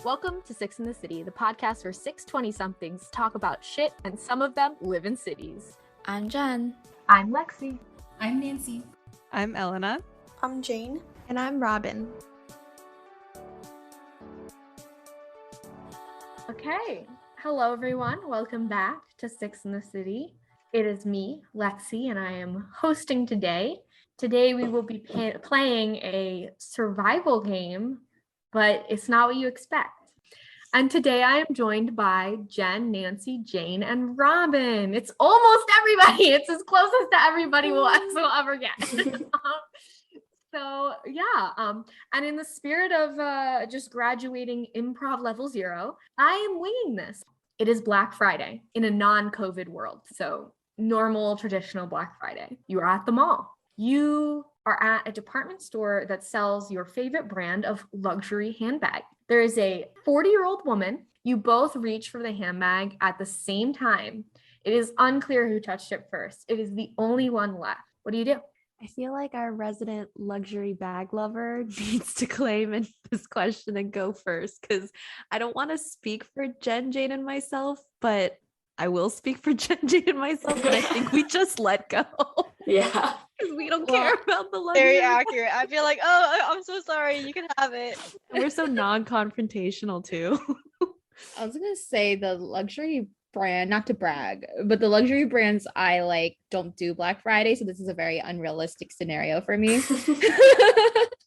Welcome to Six in the City, the podcast where 620-somethings talk about shit and some of them live in cities. I'm Jen. I'm Lexi. I'm Nancy. I'm Elena. I'm Jane. And I'm Robin. Okay. Hello, everyone. Welcome back to Six in the City. It is me, Lexi, and I am hosting today. Today, we will be playing a survival game, but it's not what you expect. And today, I am joined by Jen, Nancy, Jane, and Robin. It's almost everybody. It's as close as to everybody we'll ever get. And in the spirit of just graduating improv level 0, I am winging this. It is Black Friday in a non-COVID world. So normal, traditional Black Friday. You are at the mall. You are at a department store that sells your favorite brand of luxury handbag. There is a 40-year-old woman. You both reach for the handbag at the same time. It is unclear who touched it first. It is the only one left. What do you do? I feel like our resident luxury bag lover needs to claim in this question and go first, because I don't want to speak for Jen, Jane, and myself, but I will speak for Jen, Jane, and myself, and I think we just let go. Yeah. Because we don't care about the luxury. Very accurate. I feel like, oh, I'm so sorry. You can have it. We're so non-confrontational too. I was going to say the luxury brand, not to brag, but the luxury brands I like don't do Black Friday, so this is a very unrealistic scenario for me.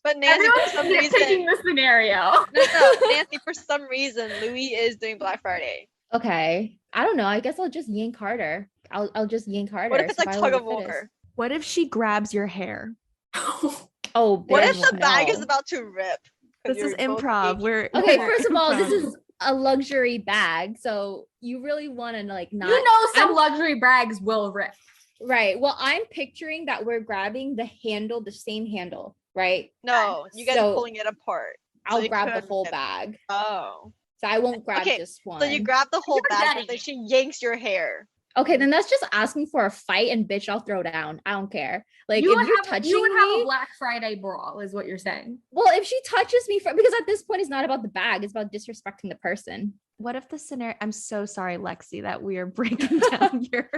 But Nancy, for some reason, picking the scenario. No, Nancy, for some reason, Louis is doing Black Friday. Okay, I don't know. I guess I'll just yank harder. I'll just yank harder. What if it's like tug of war? What if she grabs your hair? Oh, what if the no. bag is about to rip? This is improv. Okay, first of all, this is a luxury bag, so you really want to like not. You know, some luxury bags will rip. Right. Well, I'm picturing that we're grabbing the handle, the same handle, right? No, you guys are pulling it apart. I'll grab the whole bag. Oh. So I won't grab just one. So you grab the whole bag, and then she yanks your hair. Okay, then that's just asking for a fight, and bitch, I'll throw down. I don't care. Like, if you're touching me, you would have a Black Friday brawl, is what you're saying. Well, if she touches me, because at this point, it's not about the bag; it's about disrespecting the person. What if the scenario? I'm so sorry, Lexi, that we are breaking down your.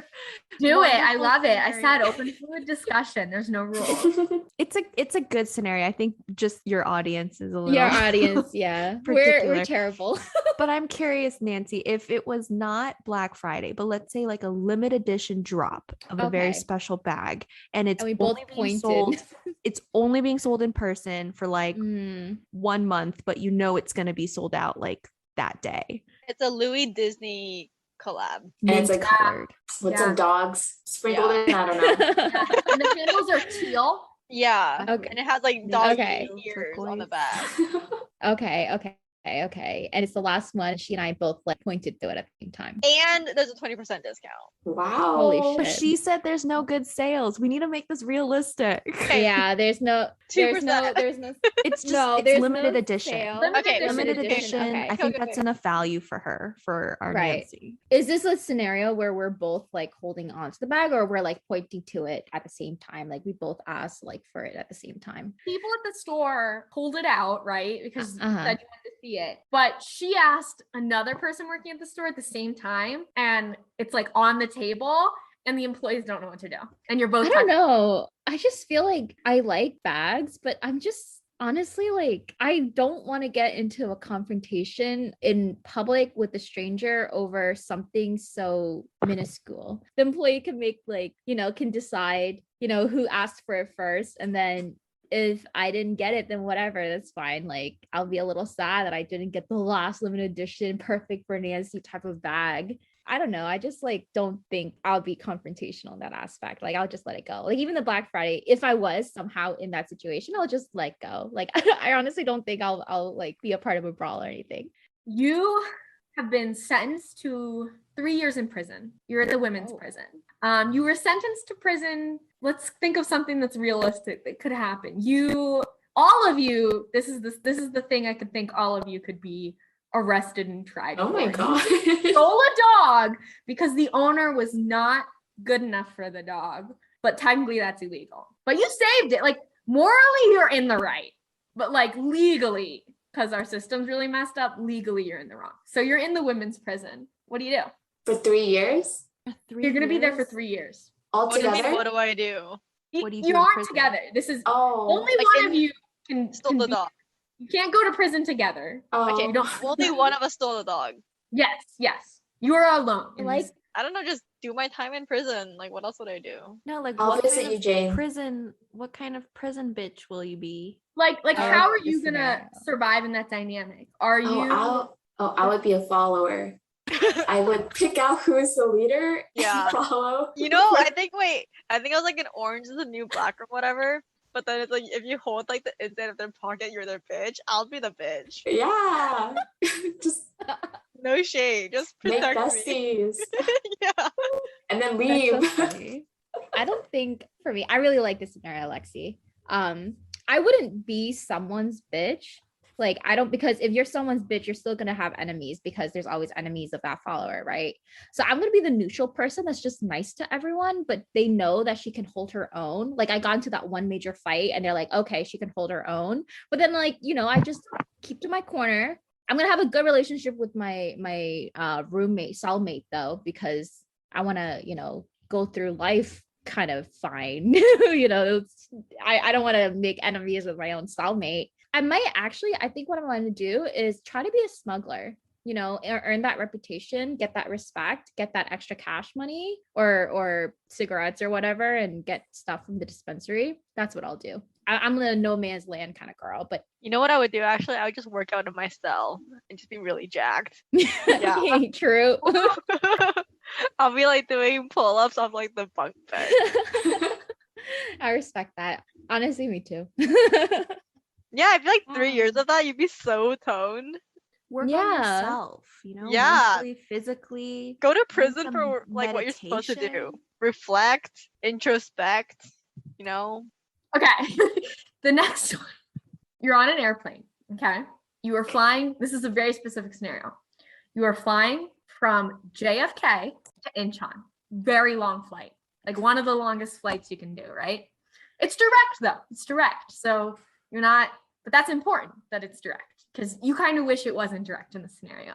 Do it. I love it. I said open fluid discussion. There's no rules. It's a good scenario. I think just your audience is a little. Your audience, yeah, we're terrible. But I'm curious, Nancy, if it was not Black Friday, but let's say like a limited edition drop of a very special bag, and we both only sold. It's only being sold in person for like 1 month, but you know it's going to be sold out like that day. It's a Louis Disney collab. And it's like colored with some dogs sprinkled in. I don't know. And the handles are teal. Yeah. Okay. And it has like dog ears on the back. Okay. And it's the last one. She and I both like pointed to it at the same time. And there's a 20% discount. Wow. Holy shit. She said there's no good sales. We need to make this realistic. Yeah, there's no 2%. It's limited edition. Limited edition. Okay. I think that's enough value for her, for our Nancy. Is this a scenario where we're both like holding on to the bag, or we're like pointing to it at the same time? Like we both asked like for it at the same time. People at the store pulled it out, right? Because you said you wanted to see it. But she asked another person working at the store at the same time, and it's like on the table, and the employees don't know what to do. And you're both. I don't know. I just feel like I like bags, but I'm just honestly like, I don't want to get into a confrontation in public with a stranger over something so minuscule. The employee can make like, can decide, who asked for it first, and then if I didn't get it, then whatever, that's fine. Like, I'll be a little sad that I didn't get the last limited edition, perfect for Nancy type of bag. I don't know. I just like don't think I'll be confrontational in that aspect. Like, I'll just let it go. Like, even the Black Friday, if I was somehow in that situation, I'll just let go. Like, I honestly don't think I'll like be a part of a brawl or anything. You have been sentenced to 3 years in prison. You're at the women's prison. You were sentenced to prison. Let's think of something that's realistic that could happen. All of you, this is the thing I could think all of you could be arrested and tried. Oh my God. Stole a dog because the owner was not good enough for the dog, but technically that's illegal. But you saved it. Like, morally, you're in the right, but like legally, because our system's really messed up, legally you're in the wrong. So you're in the women's prison. What do you do? For 3 years? You're going to be there for 3 years. All What do you together? mean, what do I do? What do you do You in aren't prison? together. This is only Like one of you can Stole the be- dog. You can't go to prison together. Oh. Okay, You don't. only one of us stole the dog. Yes. You are alone. in Like, this. I don't know, just do my time in prison. Like, what else would I do? No, like I'll what visit kind you, of Jane. prison? What kind of prison bitch will you be? like I how are like you this gonna scenario. survive in that dynamic? Are you? I would be a follower. I would pick out who is the leader Yeah. and follow. You know, I think I was like an Orange is the New Black or whatever. But then it's like if you hold like the inside of their pocket, you're their bitch. I'll be the bitch. Yeah. Just No shade. Just make protect me. besties. Yeah. And then That's leave. so funny. I don't think for me, I really like this scenario, Lexi. I wouldn't be someone's bitch. Like, I don't, because if you're someone's bitch, you're still gonna have enemies because there's always enemies of that follower, right? So I'm gonna be the neutral person that's just nice to everyone, but they know that she can hold her own. Like, I got into that one major fight and they're like, okay, she can hold her own. But then, like, you know, I just keep to my corner. I'm gonna have a good relationship with my roommate, cellmate though, because I wanna, you know, go through life kind of fine. You know, I don't want to make enemies with my own cellmate. I think what I'm going to do is try to be a smuggler, you know, earn that reputation, get that respect, get that extra cash money or cigarettes or whatever, and get stuff from the dispensary. That's what I'll do. I'm a no man's land kind of girl, but You know what I would do? Actually, I would just work out in my cell and just be really jacked. Yeah. True. I'll be like doing pull-ups off like the bunk bed. I respect that. Honestly, me too. Yeah, I feel like 3 years of that, you'd be so toned. Work on Yeah. yourself, you know, Yeah. mentally, physically. Go to learn prison some for like what you're supposed to do. meditation. Reflect, introspect, you know? Okay. The next one. You're on an airplane. Okay. You are flying. This is a very specific scenario. You are flying from JFK to Incheon. Very long flight. Like one of the longest flights you can do, right? It's direct though. It's direct. So you're not, but that's important that it's direct because you kind of wish it wasn't direct in the scenario.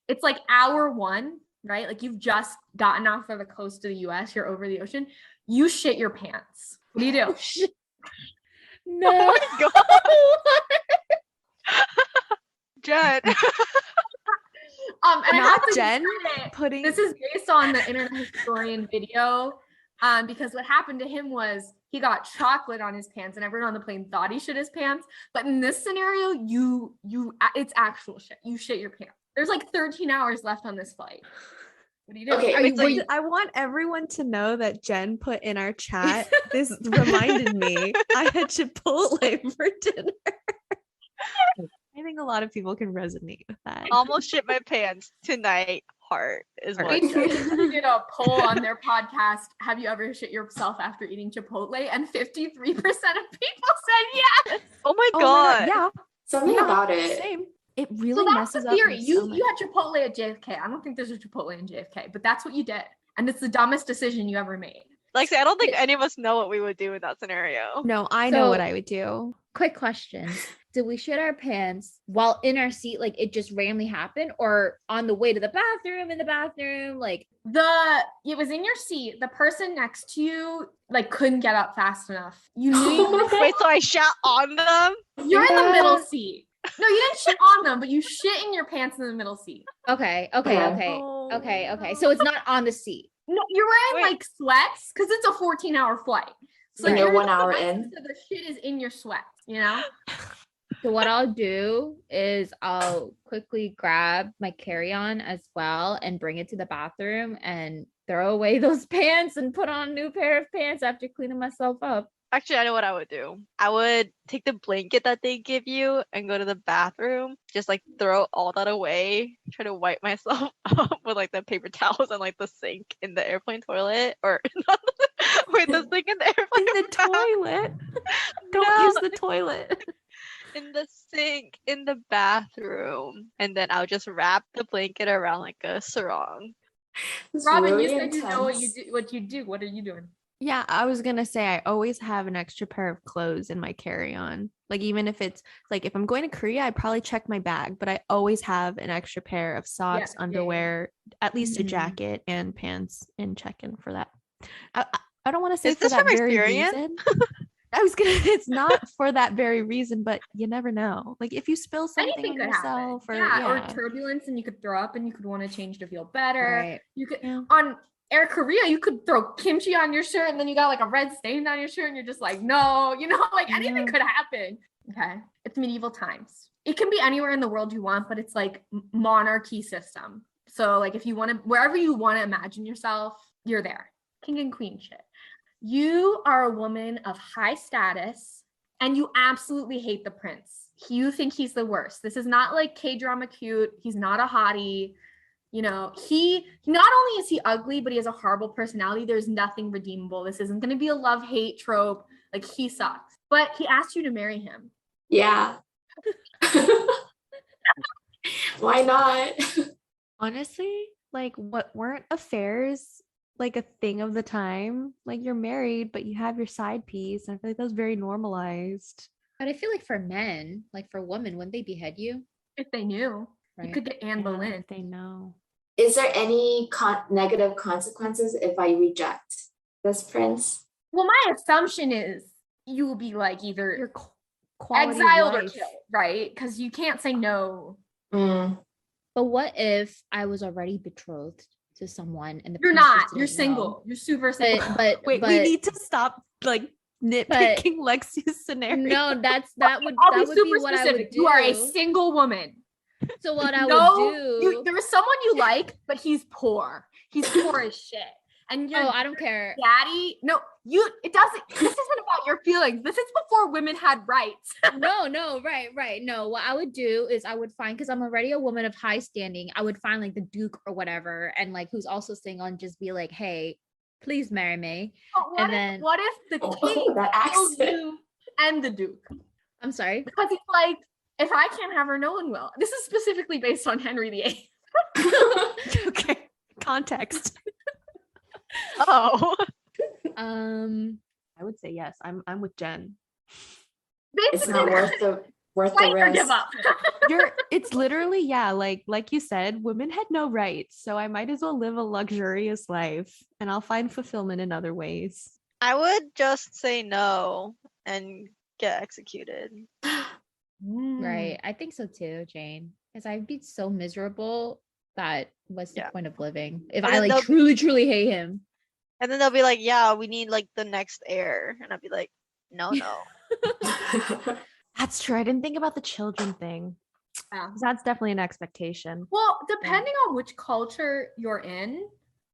It's like hour 1, right? Like you've just gotten off of the coast of the US, you're over the ocean. You shit your pants. What do you do? No. Oh my god. Jen. And I Not have to Jen credit, putting this is based on the Internet Historian video, because what happened to him was he got chocolate on his pants and everyone on the plane thought he shit his pants. But in this scenario, it's actual shit. You shit your pants. There's like 13 hours left on this flight. What do you do? Okay, I want everyone to know that Jen put in our chat. This reminded me I had Chipotle for dinner. I think a lot of people can resonate with that. Almost shit my pants tonight. Heart is what. They did a poll on their podcast. Have you ever shit yourself after eating Chipotle? And 53% of people said yes. Oh my Oh my god. yeah. something Yeah, about it. Same. It really So that's messes the up. theory. my You stomach. had Chipotle at JFK. I don't think there's a Chipotle in JFK, but that's what you did. And it's the dumbest decision you ever made. Lexi, I don't think any of us know what we would do in that scenario. No, I know what So- I would do. Quick question. Did we shit our pants while in our seat? Like it just randomly happened, or on the way to the bathroom, in the bathroom? Like, It was in your seat. The person next to you like couldn't get up fast enough. You knew Wait, so I shat on them? you're in the Yeah. middle seat. No, you didn't shit on them, but you shit in your pants in the middle seat. okay. Oh, So it's not on the seat. No, you're wearing Wait. like sweats because it's a 14-hour flight. So And you're you're 1 hour in. So the shit is in your sweats, you know? So what I'll do is I'll quickly grab my carry-on as well and bring it to the bathroom and throw away those pants and put on a new pair of pants after cleaning myself up. Actually, I know what I would do. I would take the blanket that they give you and go to the bathroom, just like throw all that away, try to wipe myself up with like the paper towels and like the sink in the airplane toilet, or not with the sink in the airplane In the toilet. Don't No. use the toilet. in the sink in the bathroom, and then I'll just wrap the blanket around like a sarong. It's Robin, really you said you know intense. what you do. What you do. What are you doing? Yeah, I was gonna say I always have an extra pair of clothes in my carry-on. Like even if it's like if I'm going to Korea, I'd probably check my bag, but I always have an extra pair of socks, Yeah. underwear, at least a Mhm. jacket and pants in check-in for that. I don't want to say Is for this that from very experience? reason. I was gonna it's not for that very reason, but you never know. Like if you spill something Anything on could happen. yourself or Yeah, or yeah. turbulence and you could throw up and you could want to change to feel better. Right. You could Yeah. on Air Korea, you could throw kimchi on your shirt and then you got like a red stain down your shirt and you're just like, no, like anything Yeah. could happen. Okay. It's medieval times. It can be anywhere in the world you want, but it's like monarchy system. So like if you want to, wherever you want to imagine yourself, you're there. King and queen shit. You are a woman of high status and you absolutely hate the prince. You think he's the worst. This is not like K-drama cute. He's not a hottie. He not only is he ugly, but he has a horrible personality. There's nothing redeemable. This isn't going to be a love-hate trope. Like he sucks. But he asked you to marry him. Yeah. Why not? Honestly, like what weren't affairs like a thing of the time? Like you're married, but you have your side piece. And I feel like that was very normalized. But I feel like for men, like for women, wouldn't they behead you? If they knew, you Right. could get Anne Yeah, Boleyn. if they know. Is there any negative consequences if I reject this prince? Well, my assumption is you will be like either Your quality of exiled or life. killed, right? Because you can't say no. Mm. But what if I was already betrothed to someone and the You're prince not. just You're didn't single. know? You're super single. But Wait, but we need to stop like nitpicking Lexi's scenario. no, that would I'll that be would super be what I would specific. do. You are a single woman. So what I No, would do. there is someone you like, but he's poor. He's poor as shit. And your Oh, I don't care. daddy. No, it doesn't. This isn't about your feelings. This is before women had rights. No, right. No, what I would do is I would find, because I'm already a woman of high standing, I would find like the Duke or whatever, and like who's also single, and just be like, hey, please marry me. But And what if the king That kills accent. you and the Duke? I'm sorry. Because he's like, if I can't have her, no one will. This is specifically based on Henry VIII. Okay. Context. Oh. I would say yes. I'm with Jen. It's not worth the fight or risk. give up. It's literally, yeah, like you said, women had no rights. So I might as well live a luxurious life and I'll find fulfillment in other ways. I would just say no and get executed. Right. I think so too, Jane. Because I'd be so miserable that what's the Yeah. point of living if And I then like they'll- truly hate him. And then they'll be like, yeah, we need like the next heir. And I'll be like, no. That's true. I didn't think about the children thing. Yeah. 'Cause that's definitely an expectation. Well, depending on which culture you're in,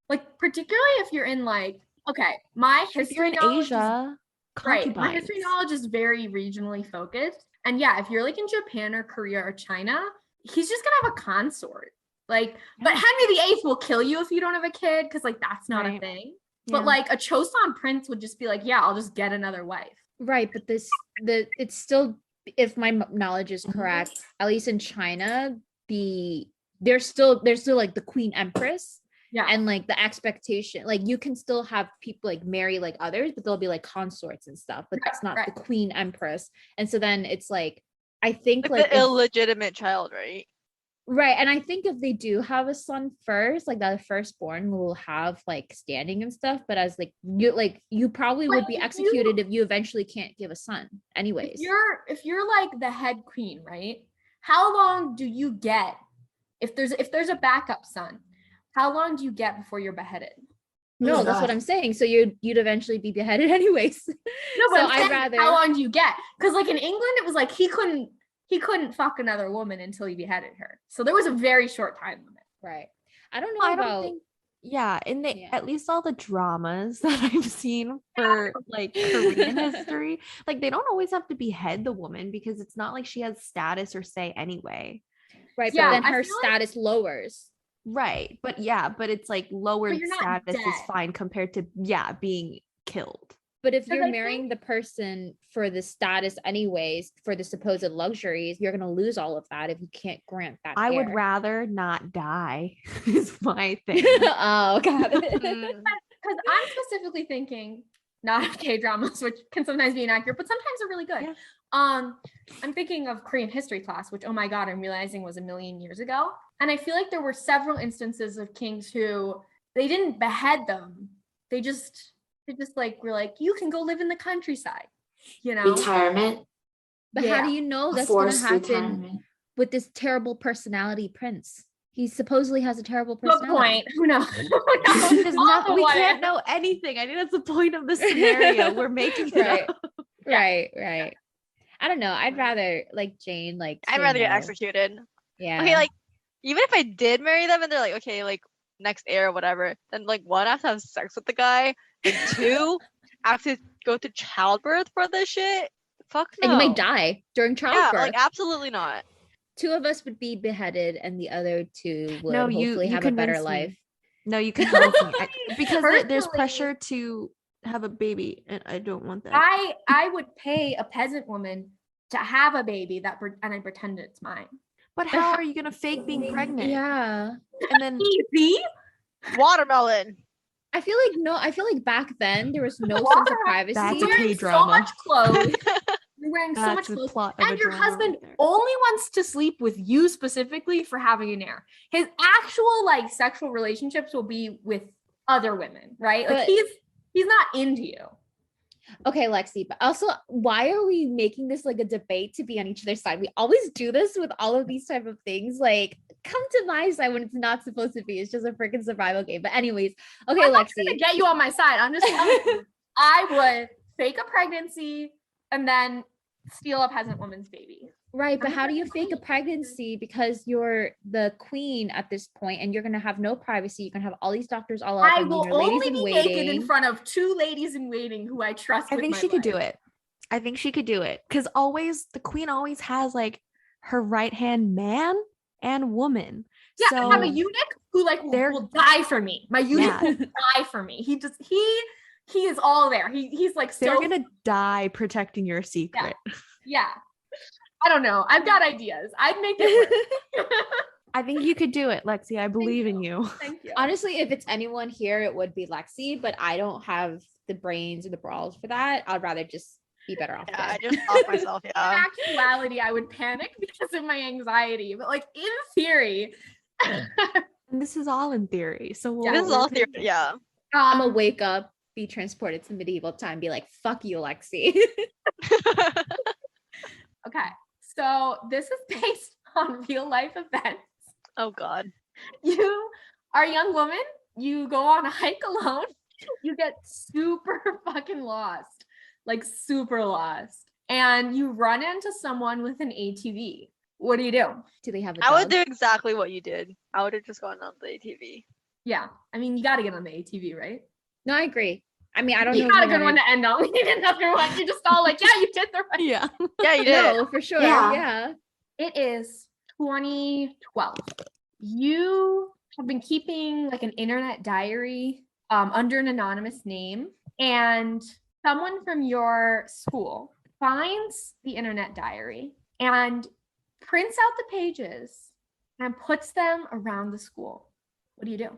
like particularly if you're in like, okay, my If you're history in knowledge is- Asia, right, my history concubines. knowledge is very regionally focused. And yeah, if you're like in Japan or Korea or China, he's just gonna have a consort. Like, but Yeah. Henry VIII will kill you if you don't have a kid, because like that's not a Right. thing. Yeah. But like a Choson prince would just be like, yeah, I'll just get another wife. Right, but it's still, if my knowledge is correct, at least in China, there's still like the queen empress, Yeah. and like the expectation, like you can still have people like marry like others, but they'll be like consorts and stuff, but that's not the queen empress. And so then it's like, I think Like like the illegitimate child, right? right, and I think if they do have a son first, like that firstborn will have like standing and stuff, but as like you probably But would be if you- executed if you eventually can't give a son anyways. If you're like the head queen, right? How long do you get if there's a backup son? How long do you get before you're beheaded? No, Oh, that's what God. I'm saying. So you'd eventually be beheaded anyways. No, but So I'm I'd saying, rather- how long do you get? Because like in England, it was like he couldn't fuck another woman until he beheaded her. So there was a very short time limit. Right. I don't know I about don't think in the Yeah. at least all the dramas that I've seen for like Korean history, like they don't always have to behead the woman because it's not like she has status or say anyway. right, Yeah, but then I her feel like- status lowers. Right. But it's like lowered you're not status is dead. fine compared to being killed. But if Because you're I marrying the person for the status anyways, for the supposed luxuries, you're gonna lose all of that if you can't grant that. I would heir. rather not die is my thing. Oh, got it. Because I'm specifically thinking not K-dramas, which can sometimes be inaccurate, but sometimes are really good. Yeah. I'm thinking of Korean history class, which, oh my God, I'm realizing was a million years ago. And I feel like there were several instances of kings who they didn't behead them. They just like were like, you can go live in the countryside, you know? Retirement. But how do you know that's going to happen with this terrible personality prince? He supposedly has a terrible personality. Good point. Who knows? We can't know anything. I think that's the point of the scenario. We're making it up. Right. I don't know. I'd rather like Jane, like I'd rather get executed. Yeah. Okay, like even if I did marry them and they're like, okay, like next heir or whatever, then like one, I have to have sex with the guy, and two, I have to go to childbirth for this shit. Fuck no. And you might die during childbirth. Yeah, like absolutely not. Two of us would be beheaded, and the other two would hopefully have a better life. No, you can convince me. Because there's pressure to have a baby, and I don't want that. I would pay a peasant woman to have a baby and I pretend it's mine. But how are you gonna fake being pregnant? Yeah. And then easy watermelon. I feel like back then there was no sense of privacy. That's a K-drama. So much clothes. You're wearing so much clothes, and your husband only wants to sleep with you specifically for having an heir. His actual like sexual relationships will be with other women, right? Like he's not into you. Okay, Lexi, but also why are we making this like a debate to be on each other's side? We always do this with all of these type of things. Like, come to my side when it's not supposed to be. It's just a freaking survival game. But anyways, okay, I'm Lexi. not gonna get you on my side. I'm just telling you, I would fake a pregnancy and then steal a peasant woman's baby. Right, but how do you fake a pregnancy because you're the queen at this point and you're going to have no privacy? You can have all these doctors all up. I will only be naked in front of two ladies in waiting who I trust. I think she could do it. I think she could do it because the queen always has like her right hand man and woman. Yeah, so I have a eunuch who like will die for me. My eunuch will die for me. He is all there. He's like they're gonna die protecting your secret. Yeah. I don't know. I've got ideas. I'd make it work. I think you could do it, Lexi. I believe in you. Thank you. Honestly, if it's anyone here, it would be Lexi, but I don't have the brains or the brawls for that. I'd rather just be better off. Yeah, I just off myself. Yeah. In actuality, I would panic because of my anxiety, but like in theory. And this is all in theory. So this is all theory. Yeah. I'm gonna wake up, be transported to medieval time, be like, fuck you, Lexi. Okay. So this is based on real life events. Oh God. You are a young woman. You go on a hike alone. You get super fucking lost, like super lost. And you run into someone with an ATV. What do you do? Do they have a I would do exactly what you did. I would have just gone on the ATV. Yeah. I mean, you got to get on the ATV, right? No, I agree. I mean, I don't know. You got a good one to end on. We didn't have your one. You just all like, yeah, you did the right. Yeah. Yeah, you did. No, for sure. Yeah. Yeah. It is 2012. You have been keeping like an internet diary under an anonymous name, and someone from your school finds the internet diary and prints out the pages and puts them around the school. What do you do?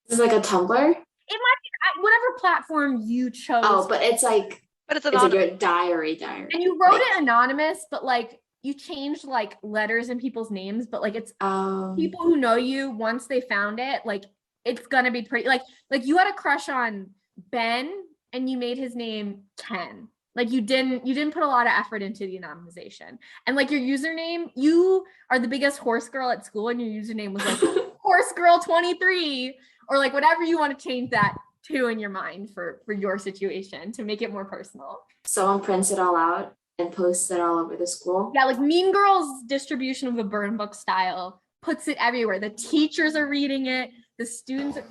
This is like a Tumblr? It might be whatever platform you chose. Oh, but it's like your diary. And you wrote it anonymous, but like you changed like letters in people's names, but like it's people who know you once they found it, like it's gonna be pretty like you had a crush on Ben and you made his name Ken. Like you didn't put a lot of effort into the anonymization. And like your username, you are the biggest horse girl at school and your username was like horse girl 23 or like whatever you want to change that to in your mind for your situation to make it more personal. Someone prints it all out and posts it all over the school. Yeah, like Mean Girls distribution of the burn book style puts it everywhere. The teachers are reading it. The students are...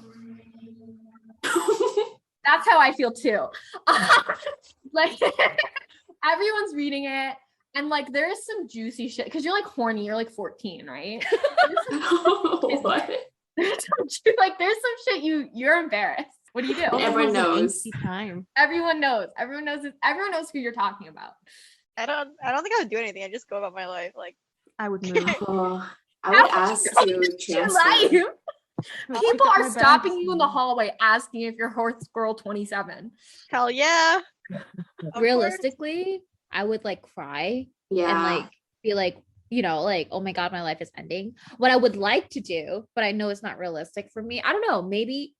That's how I feel too. Like everyone's reading it. And like there's some juicy shit because you're like horny. You're like 14, right? What? There's some shit you're embarrassed. What do you do? Everyone knows. Everyone knows. Everyone knows who you're talking about. I don't think I would do anything. I just go about my life. Like I would move. I would ask to transfer. People are stopping you in the hallway asking if you're horse girl 27. Hell yeah. Realistically, I would like cry and like be like, you know, like, oh my God, my life is ending. What I would like to do, but I know it's not realistic for me. I don't know.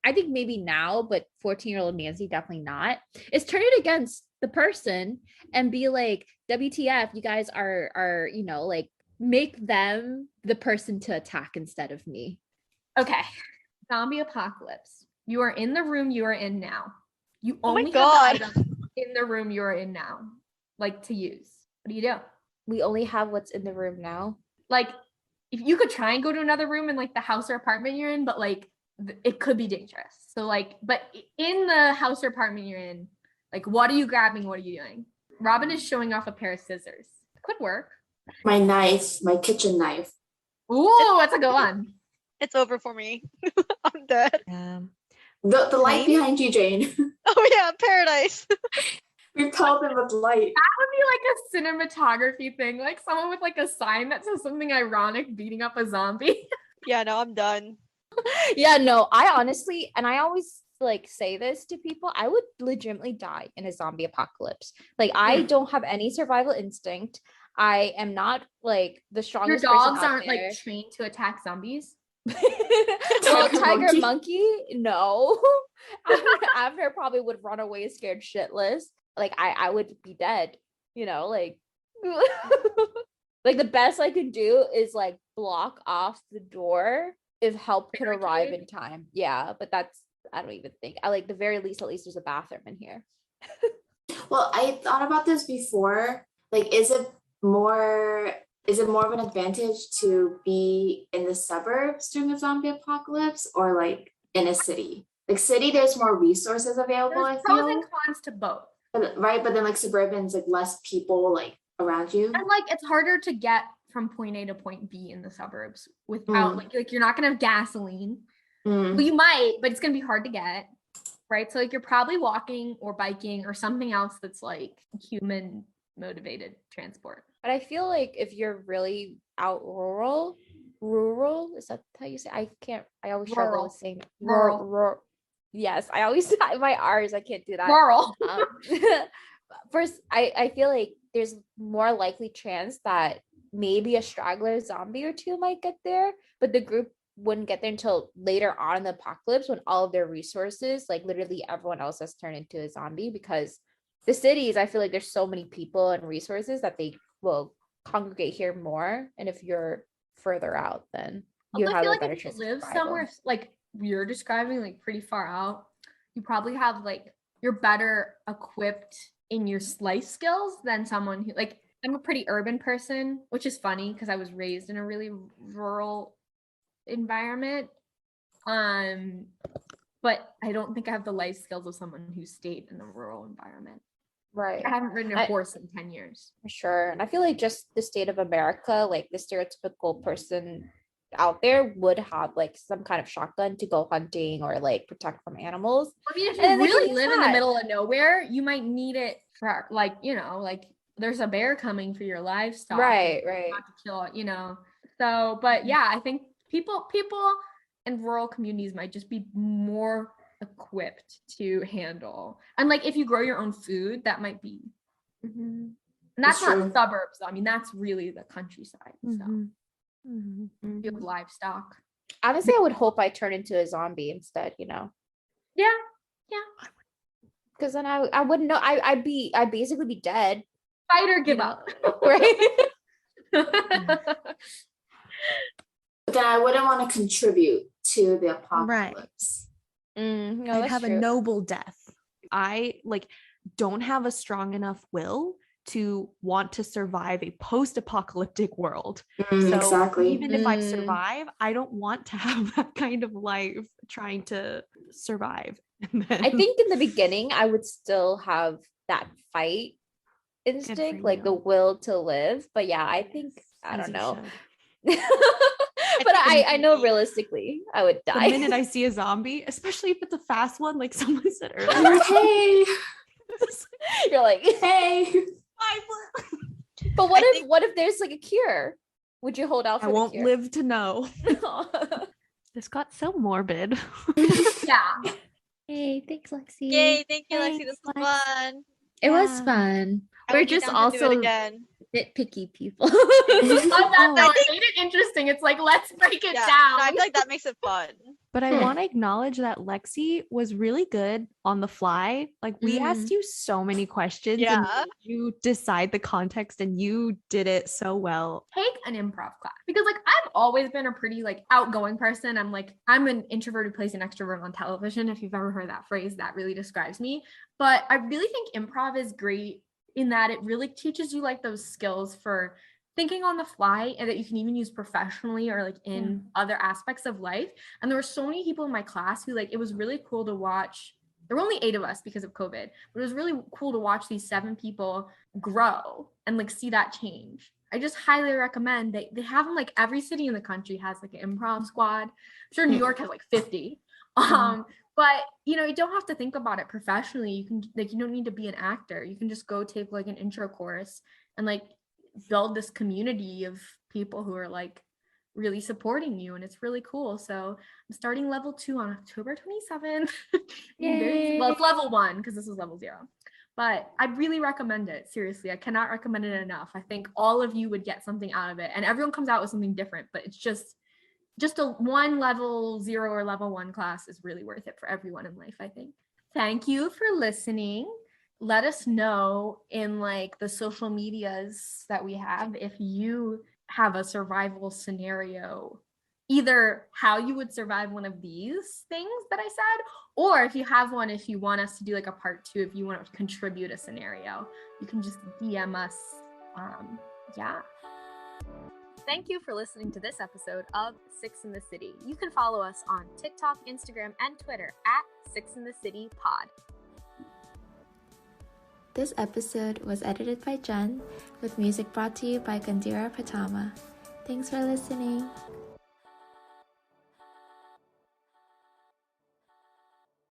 I think maybe now, but 14-year-old Nancy, definitely not, is turn it against the person and be like, WTF, you guys are, you know, like make them the person to attack instead of me. Okay. Zombie apocalypse. You are in the room you are in now. You Oh my only God. have the items in the room you are in now, like to use. What do you do? We only have what's in the room now. Like, if you could try and go to another room in like the house or apartment you're in, but like it could be dangerous. So like, but in the house or apartment you're in, like, what are you grabbing? What are you doing? Robin is showing off a pair of scissors. Could work. My knife, my kitchen knife. Ooh, that's a good one. It's over for me. I'm dead. The light behind you, Jane. Oh yeah, paradise. Repel them with light. That would be like a cinematography thing, like someone with like a sign that says something ironic beating up a zombie. Yeah, no, I'm done. Yeah, no, I honestly, and I always like say this to people, I would legitimately die in a zombie apocalypse. Like I don't have any survival instinct. I am not like the strongest. Your dogs person out aren't there. like trained to attack zombies. Well, tiger monkey, no. Abner probably would run away scared shitless. Like I would be dead, you know, like like the best I could do is like block off the door if help could arrive in time. Yeah, but that's, I don't even think, I like the very least, at least there's a bathroom in here. Well, I thought about this before. Like, is it more of an advantage to be in the suburbs during a zombie apocalypse or like in a city? Like city, there's more resources available. There's pros and cons to both. Right, but then like suburban's like less people like around you. And like it's harder to get from point A to point B in the suburbs without like you're not gonna have gasoline. Well, you might, but it's gonna be hard to get. Right. So like you're probably walking or biking or something else that's like human motivated transport. But I feel like if you're really out rural, is that how you say? I always struggle with saying rural. Yes, I always my R's, I can't do that. Rural. First, I feel like there's more likely chance that maybe a straggler zombie or two might get there, but the group wouldn't get there until later on in the apocalypse when all of their resources, like literally everyone else, has turned into a zombie. Because the cities, I feel like there's so many people and resources that they will congregate here more, and if you're further out, then you have a better chance to live somewhere like you're describing, like pretty far out. You probably have like you're better equipped in your life skills than someone who, like, I'm a pretty urban person, which is funny because I was raised in a really rural environment. But I don't think I have the life skills of someone who stayed in a rural environment. Right. I haven't ridden a horse in 10 years. For sure. And I feel like just the state of America, like the stereotypical person out there would have like some kind of shotgun to go hunting or like protect from animals. I mean, if you really live in the middle of nowhere, you might need it for like, you know, like there's a bear coming for your livestock. Right. Not to kill it, you know. So, but yeah, I think people in rural communities might just be more equipped to handle. And like if you grow your own food, that might be and that's not suburbs though. I mean, that's really the countryside. So you have livestock. Honestly, I would hope I turn into a zombie instead, you know. Yeah. Because then I wouldn't know. I'd basically be dead. Fight or give up. Right. But then I wouldn't want to contribute to the apocalypse. No, I'd have a noble death. I like don't have a strong enough will to want to survive a post-apocalyptic world. So exactly. Even if I survive, I don't want to have that kind of life trying to survive. I think in the beginning, I would still have that fight instinct, like the will to live. But yeah, I think, I don't know. But I know realistically I would die. The minute I see a zombie, especially if it's a fast one, like someone said earlier. Hey. You're like, hey. But what if there's like a cure? Would you hold out for I won't the cure? live to know. This got so morbid. Yeah. Hey, thanks, Lexi. Yay, thank you, Lexi. This Thanks, was Lex. fun. It was Yeah. fun. I We're would be just down to do it also again. nitpicky people. On that Oh. though, I it think- made it interesting. It's like, let's break it Yeah, down. no, I feel like that makes it fun. But I want to acknowledge that Lexi was really good on the fly. Like we asked you so many questions and Yeah. you decide the context and you did it so well. Take an improv class because like I've always been a pretty like outgoing person. I'm an introvert who plays an extrovert on television. If you've ever heard that phrase, that really describes me. But I really think improv is great in that it really teaches you like those skills for thinking on the fly and that you can even use professionally or like in other aspects of life. And there were so many people in my class who like it was really cool to watch. There were only 8 of us because of COVID, but it was really cool to watch these 7 people grow and like see that change. I just highly recommend they have them like every city in the country has like an improv squad. I'm sure New York has like 50. But you know, you don't have to think about it professionally. You can like you don't need to be an actor. You can just go take like an intro course and like build this community of people who are like really supporting you, and it's really cool. So I'm starting level 2 on October 27th. Well, it's level 1 because this is level 0. But I really recommend it. Seriously, I cannot recommend it enough. I think all of you would get something out of it, and everyone comes out with something different, but it's just a one level 0 or level 1 class is really worth it for everyone in life, I think. Thank you for listening. Let us know in like the social medias that we have if you have a survival scenario, either how you would survive one of these things that I said, or if you have one, if you want us to do like a part 2, if you want to contribute a scenario, you can just DM us. Yeah. Thank you for listening to this episode of Six in the City. You can follow us on TikTok, Instagram, and Twitter at Six in the City Pod. This episode was edited by Jen, with music brought to you by Gandhira Pratama. Thanks for listening.